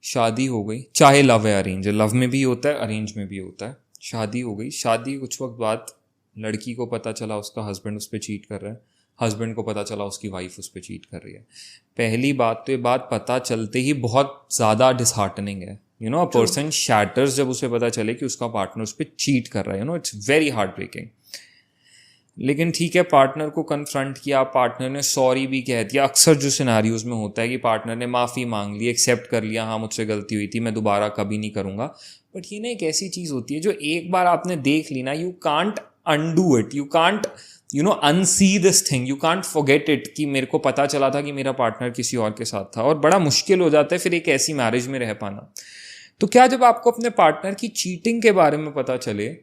शादी हो गई, चाहे लव है अरेंज है, लव में भी होता है अरेंज में भी होता है, शादी हो गई, शादी कुछ वक्त बाद लड़की को पता चला उसका हस्बैंड उस पर चीट कर रहा है, हस्बैंड को पता चला उसकी वाइफ उस पर चीट कर रही है। पहली बात तो ये बात पता चलते ही बहुत ज़्यादा डिसहार्टनिंग है, you no, a person shatters जब उसे पता चले कि उसका पार्टनर उस पर चीट कर रहा है, you know, it's very heart breaking. लेकिन ठीक है, पार्टनर को कन्फ्रंट किया, पार्टनर ने सॉरी भी कह दिया, अक्सर जो सिनारियोज में होता है कि पार्टनर ने माफ़ी मांग ली, एक्सेप्ट कर लिया, हाँ मुझसे गलती हुई थी, मैं दोबारा कभी नहीं करूँगा। बट ये ना एक ऐसी चीज़ होती है जो एक बार आपने देख ली ना, you can't undo it, you can't you know unsee this thing, you can't forget it कि मेरे को पता चला था कि मेरा पार्टनर किसी और के साथ था, और बड़ा मुश्किल हो जाता है फिर एक ऐसी मैरिज में रह पाना। तो क्या जब आपको अपने पार्टनर की चीटिंग के बारे में पता चले,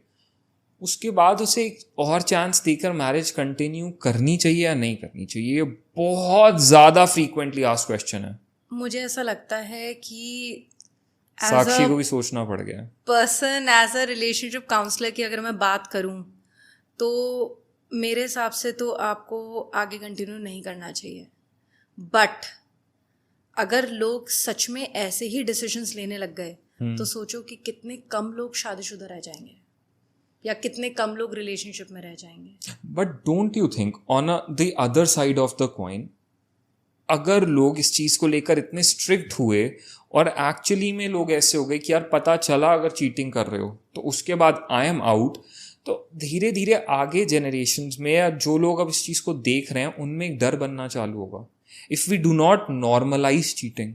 उसके बाद उसे एक और चांस देकर मैरिज कंटिन्यू करनी चाहिए या नहीं करनी चाहिए? ये बहुत ज़्यादा फ्रीक्वेंटली आस्क्ड क्वेश्चन है। मुझे ऐसा लगता है कि साक्षी को भी सोचना पड़ गया। Person as a relationship counsellor की अगर मैं बात करूं तो मेरे हिसाब से तो आपको आगे कंटिन्यू नहीं करना चाहिए। बट अगर लोग सच में ऐसे ही डिसीजंस लेने लग गए तो सोचो कि कितने कम लोग शादीशुदा रह जाएंगे या कितने कम लोग रिलेशनशिप में रह जाएंगे। But don't you think on the other side of the coin, अगर लोग इस चीज़ को लेकर इतने स्ट्रिक्ट हुए और एक्चुअली में लोग ऐसे हो गए कि यार पता चला अगर चीटिंग कर रहे हो तो उसके बाद आई एम आउट, तो धीरे धीरे आगे जनरेशन्स में या जो लोग अब इस चीज़ को देख रहे हैं उनमें एक डर बनना चालू होगा। If we do not normalise cheating,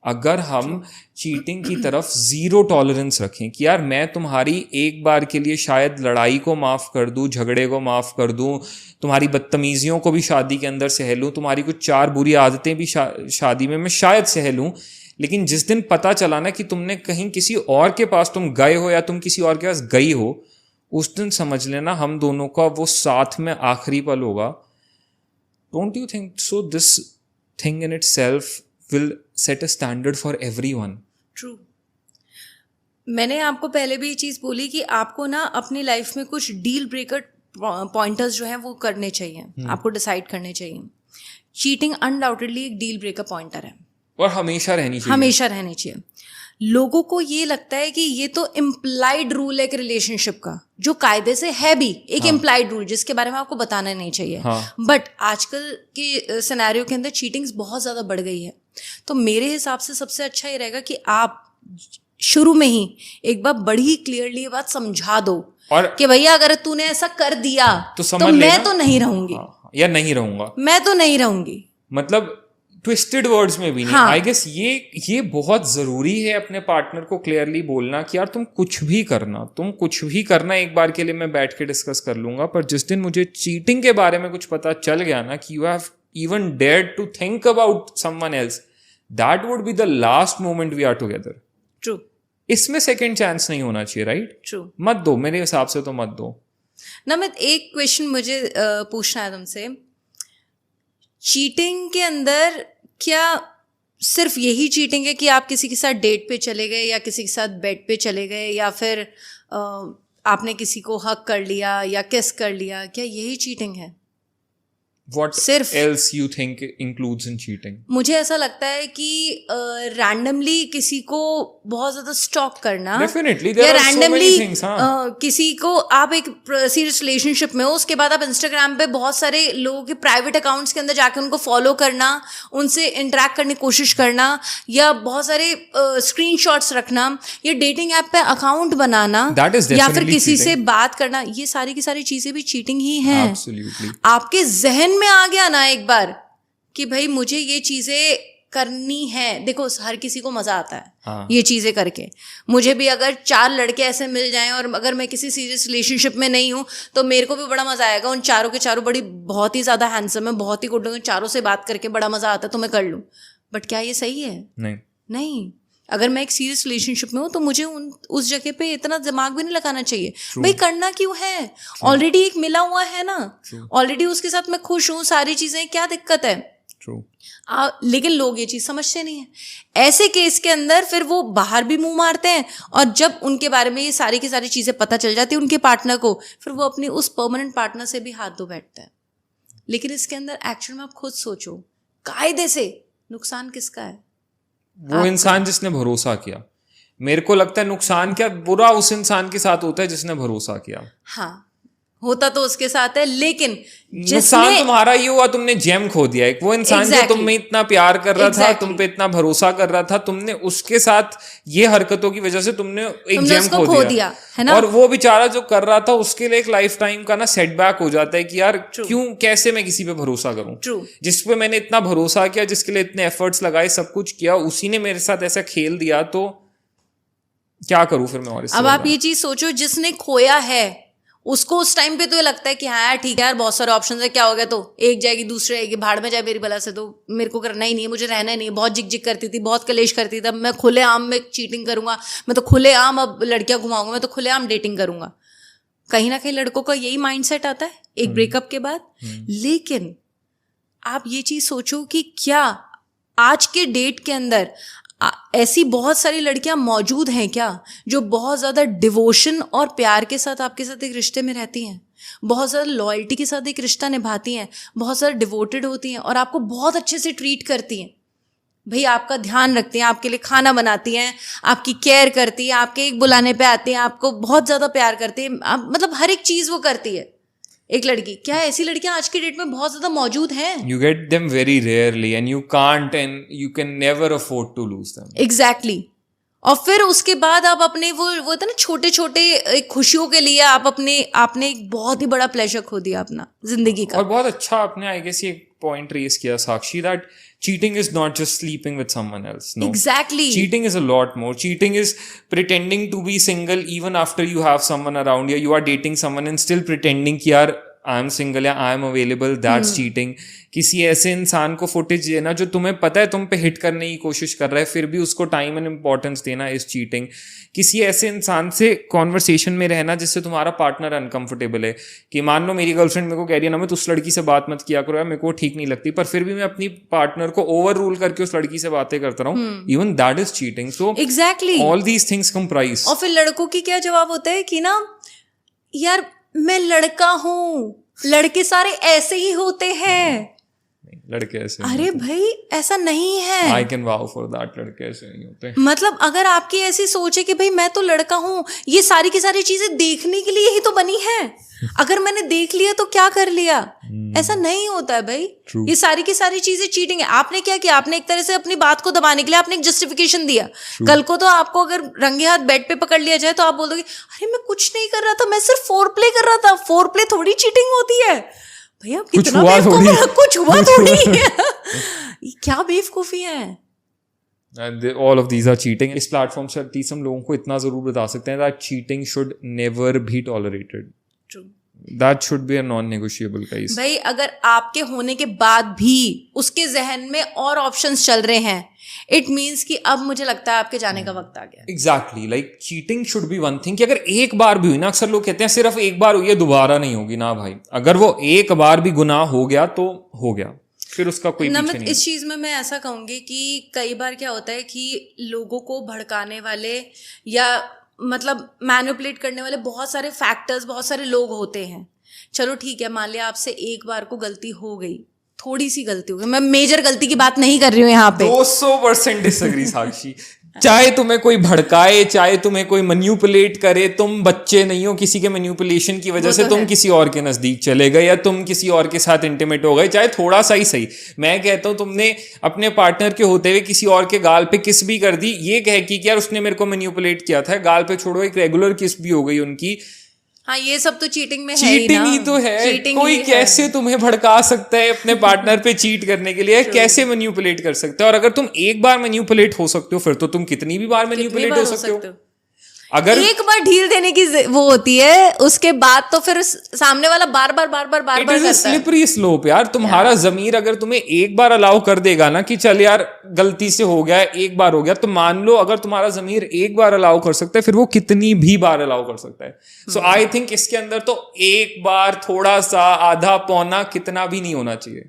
अगर हम चीटिंग की तरफ ज़ीरो टॉलरेंस रखें कि यार मैं तुम्हारी एक बार के लिए शायद लड़ाई को माफ़ कर दूं, झगड़े को माफ़ कर दूं, तुम्हारी बदतमीजियों को भी शादी के अंदर सह लूं, तुम्हारी कुछ चार बुरी आदतें भी शादी में मैं शायद सह लूं, लेकिन जिस दिन पता चला ना कि तुमने कहीं किसी और के पास तुम गए हो या तुम किसी और के पास गई हो, उस दिन समझ लेना हम दोनों का वो साथ में आखिरी पल होगा। Don't you think so? This thing in itself will set a standard for everyone. True. मैंने आपको पहले भी ये चीज़ बोली कि आपको ना अपनी लाइफ में कुछ डील ब्रेकर पॉइंटर्स जो हैं वो करने चाहिए, आपको डिसाइड करने चाहिए। चीटिंग अनडाउटेडली एक डील ब्रेकर पॉइंटर है और हमेशा रहनी चाहिए, हमेशा रहनी चाहिए। लोगों को ये लगता है कि ये तो इम्प्लाइड रूल है एक रिलेशनशिप का, जो कायदे से है भी एक इम्प्लाइड रूल जिसके बारे में आपको बताना नहीं चाहिए। बट आजकल के सिनेरियो के अंदर चीटिंग्स बहुत ज़्यादा बढ़ गई है। तो मेरे हिसाब से सबसे अच्छा ये रहेगा कि आप शुरू में ही एक बार बड़ी क्लियरली ये बात समझा दो और कि भैया अगर तूने ऐसा कर दिया तो मैं तो नहीं रहूंगी, या नहीं रहूंगा, मैं तो नहीं रहूंगी, मतलब ट्विस्टेड वर्ड्स में भी नहीं। आई गेस ये बहुत जरूरी है अपने पार्टनर को क्लियरली बोलना कि यार तुम कुछ भी करना, एक बार के लिए मैं बैठ के डिस्कस कर लूंगा, पर जिस दिन मुझे चीटिंग के बारे में कुछ पता चल गया ना कि you have even dared to think about someone else, that would be the last moment we are together. True. इसमें सेकंड चांस नहीं होना चाहिए, राइट? ट्रू। मत दो, मेरे हिसाब से तो मत दो ना। मैं एक क्वेश्चन मुझे पूछना है तुमसे, चीटिंग के अंदर क्या सिर्फ यही चीटिंग है कि आप किसी के साथ डेट पे चले गए या किसी के साथ बेड पे चले गए या फिर आपने किसी को हक कर लिया या किस कर लिया, क्या यही चीटिंग है? What सिर्फ else you think includes in cheating? मुझे ऐसा लगता है कि रैंडमली किसी को बहुत ज्यादा स्टॉक करना, Definitely, there are so many things, किसी को आप एक सीरियस रिलेशनशिप में हो, उसके बाद आप इंस्टाग्राम पे बहुत सारे लोगों के प्राइवेट अकाउंट्स के अंदर जाके उनको फॉलो करना, उनसे इंटरेक्ट करने की कोशिश करना, या बहुत सारे स्क्रीनशॉट्स रखना, या डेटिंग ऐप पे अकाउंट बनाना, या फिर किसी से बात करना, ये सारी की सारी चीजें भी चीटिंग ही हैं। Absolutely. आपके जहन में आ गया ना एक बार कि भाई मुझे ये चीजें करनी है, देखो हर किसी को मजा आता है ये चीजें करके। मुझे भी अगर 4 लड़के ऐसे मिल जाएं और अगर मैं किसी सीरियस रिलेशनशिप में नहीं हूं तो मेरे को भी बड़ा मजा आएगा। उन चारों के चारों बहुत ही ज्यादा हैंडसम है, बहुत ही गुड है, चारों से बात करके बड़ा मजा आता है तो मैं कर लूं। बट क्या ये सही है? नहीं। अगर मैं एक सीरियस रिलेशनशिप में हूँ तो मुझे उस जगह पे इतना दिमाग भी नहीं लगाना चाहिए। भाई करना क्यों है? ऑलरेडी एक मिला हुआ है ना, ऑलरेडी उसके साथ मैं खुश हूँ, सारी चीजें, क्या दिक्कत है? लेकिन लोग ये चीज समझते नहीं है। ऐसे केस के अंदर फिर वो बाहर भी मुंह मारते हैं और जब उनके बारे में ये सारी की सारी चीजें पता चल जाती है उनके पार्टनर को, फिर वो अपनी उस परमानेंट पार्टनर से भी हाथ धो बैठते हैं। लेकिन इसके अंदर एक्चुअल में आप खुद सोचो, कायदे से नुकसान किसका है? वो इंसान जिसने भरोसा किया। मेरे को लगता है नुकसान क्या बुरा उस इंसान के साथ होता है जिसने भरोसा किया। हाँ, होता तो उसके साथ है, लेकिन नुकसान तुम्हारा ये हुआ, तुमने जेम खो दिया। एक वो इंसान जो तुम में इतना प्यार कर रहा था, तुम पे इतना भरोसा कर रहा था, तुमने उसके साथ ये हरकतों की वजह से तुमने एक जेम खो दिया है ना? और वो बेचारा जो कर रहा था उसके लिए एक लाइफ टाइम का ना सेटबैक हो जाता है कि यार क्यों, कैसे मैं किसी पे भरोसा करूं, जिस पे मैंने इतना भरोसा किया, जिसके लिए इतने एफर्ट्स लगाए, सब कुछ किया, उसी ने मेरे साथ ऐसा खेल दिया, तो क्या करूं फिर मैं। और अब आप ये चीज सोचो, जिसने खोया है उसको उस टाइम पे तो ये लगता है कि हाँ यार ठीक है यार, बहुत सारे ऑप्शन है, क्या हो गया, तो एक जाएगी दूसरे आएगी, भाड़ में जाए मेरी बला से, तो मेरे को करना ही नहीं है, मुझे रहना ही नहीं है। बहुत जिग करती थी, बहुत कलेश करती थी, अब मैं खुले आम में चीटिंग करूंगा, मैं तो खुले आम अब लड़कियां घुमाऊंगा, मैं तो खुले आम डेटिंग करूंगा। कहीं ना कहीं लड़कों का यही माइंडसेट आता है एक ब्रेकअप के बाद। लेकिन आप ये चीज सोचो कि क्या आज के डेट के अंदर ऐसी बहुत सारी लड़कियां मौजूद हैं क्या जो बहुत ज़्यादा डिवोशन और प्यार के साथ आपके साथ एक रिश्ते में रहती हैं, बहुत ज़्यादा लॉयल्टी के साथ एक रिश्ता निभाती हैं, बहुत ज़्यादा डिवोटेड होती हैं और आपको बहुत अच्छे से ट्रीट करती हैं, भाई आपका ध्यान रखती हैं, आपके लिए खाना बनाती हैं, आपकी केयर करती हैं, आपके एक बुलाने पे आती हैं, आपको बहुत ज़्यादा प्यार करती हैं, मतलब हर एक चीज़ वो करती है एक लड़की। क्या ऐसी लड़कियां आज की डेट में बहुत ज्यादा मौजूद हैं? You get them very rarely and you can't and you can never afford to lose them. Exactly. और फिर उसके बाद आप अपने वो होता है ना छोटे छोटे खुशियों के लिए आपने एक बहुत ही बड़ा प्लेजर खो दिया अपना जिंदगी का। और बहुत अच्छा आपने आई गेस ये पॉइंट रेज किया साक्षी, that cheating is not just sleeping with someone else. No. Exactly. Cheating is a lot more. Cheating is pretending to be single even after you have someone around you. You are dating someone and still pretending कि यार I am single या I am available, that's cheating. किसी ऐसे इंसान को footage देना जो तुम्हें पता है तुम पे हिट करने की कोशिश कर रहा है, फिर भी उसको टाइम एंड इंपॉर्टेंस देना इज चीटिंग। किसी ऐसे इंसान से कॉन्वर्सेशन में रहना जिससे तुम्हारा पार्टनर अनकंफर्टेबल है, कि मान लो मेरी गर्लफ्रेंड मेरे को कह रही है ना मैं उस लड़की से बात मत किया करो यार, मेरे को ठीक नहीं लगती, पर फिर भी मैं अपनी पार्टनर को ओवर रूल करके उस लड़की से बातें करता रहा हूँ, even that is cheating. So exactly all these things comprise. और फिर लड़कों की क्या जवाब होता है कि ना यार मैं लड़का हूँ, लड़के सारे ऐसे ही होते हैं, लड़के ऐसे अरे भाई ऐसा नहीं है। I can wow for that, लड़के ऐसे नहीं होते। मतलब अगर आपकी ऐसी सोच है कि भाई मैं तो लड़का हूँ, ये सारी की सारी चीजें देखने के लिए ही तो बनी है, अगर मैंने देख लिया तो क्या कर लिया, ऐसा नहीं होता है भाई। ये सारी की सारी चीजें चीटिंग है। आपने क्या किया, आपने एक तरह से अपनी बात को दबाने के लिए आपने एक जस्टिफिकेशन दिया। कल को तो आपको अगर रंगे हाथ बेड पे पकड़ लिया जाए तो आप बोल दोगे अरे मैं कुछ नहीं कर रहा था, मैं सिर्फ फोर प्ले कर रहा था। फोर प्ले थोड़ी चीटिंग होती है भैया, कितना कुछ हुआ थोड़ी है। क्या बेवकूफी है। All of these are cheating. इस प्लेटफॉर्म से एटलीस्ट हम लोगों को इतना जरूर बता सकते हैं that cheating should never be tolerated. True. That should be a non-negotiable case. भाई अगर आपके होने के बाद भी उसके जहन में और ऑप्शंस चल रहे हैं, इट मीन्स कि अब मुझे लगता है आपके जाने का वक्त आ गया। Exactly. Like cheating should be one thing कि अगर एक बार भी हुई ना, अक्सर लोग कहते हैं सिर्फ एक बार हुई है दोबारा नहीं होगी ना भाई, अगर वो एक बार भी गुनाह हो गया तो हो गया, फिर उसका कोई पीछे नहीं। इस चीज में मैं ऐसा कहूंगी कि कई बार क्या होता है कि लोगों को भड़काने वाले या मतलब मैनिपुलेट करने वाले बहुत सारे फैक्टर्स, बहुत सारे लोग होते हैं। चलो ठीक है, मान लिया आपसे एक बार को गलती हो गई, थोड़ी सी गलती हो गई, मैं मेजर गलती की बात नहीं कर रही हूँ यहाँ पे। 200% डिसएग्री साक्षी। चाहे तुम्हें कोई भड़काए, चाहे तुम्हें कोई मैनिपुलेट करे, तुम बच्चे नहीं हो, किसी के मैनिपुलेशन की वजह से तुम किसी और के नजदीक चले गए या तुम किसी और के साथ इंटीमेट हो गए, चाहे थोड़ा सा ही सही। मैं कहता हूं तुमने अपने पार्टनर के होते हुए किसी और के गाल पे किस भी कर दी, ये कह कि यार उसने मेरे को मैनिपुलेट किया था, गाल पे छोड़ो एक रेगुलर किस भी हो गई उनकी। हाँ, ये सब तो चीटिंग में चीटिंग ही तो है। कोई कैसे तुम्हें भड़का सकता है अपने पार्टनर पे चीट करने के लिए, कैसे मैनिपुलेट कर सकते हो। और अगर तुम एक बार मैनिपुलेट हो सकते हो, फिर तो तुम कितनी भी बार मैनिपुलेट हो सकते हो। अगर एक बार ढील देने की वो होती है, उसके बाद तो फिर सामने वाला बार बार करता है। स्लिपरी स्लोप यार। तुम्हारा जमीर अगर तुम्हें एक बार अलाउ कर देगा ना कि चल यार गलती से हो गया, एक बार हो गया, तो मान लो अगर तुम्हारा जमीर एक बार अलाउ कर सकता है, फिर वो कितनी भी बार अलाउ कर सकता है। सो आई थिंक इसके अंदर तो एक बार थोड़ा सा आधा पौना कितना भी नहीं होना चाहिए।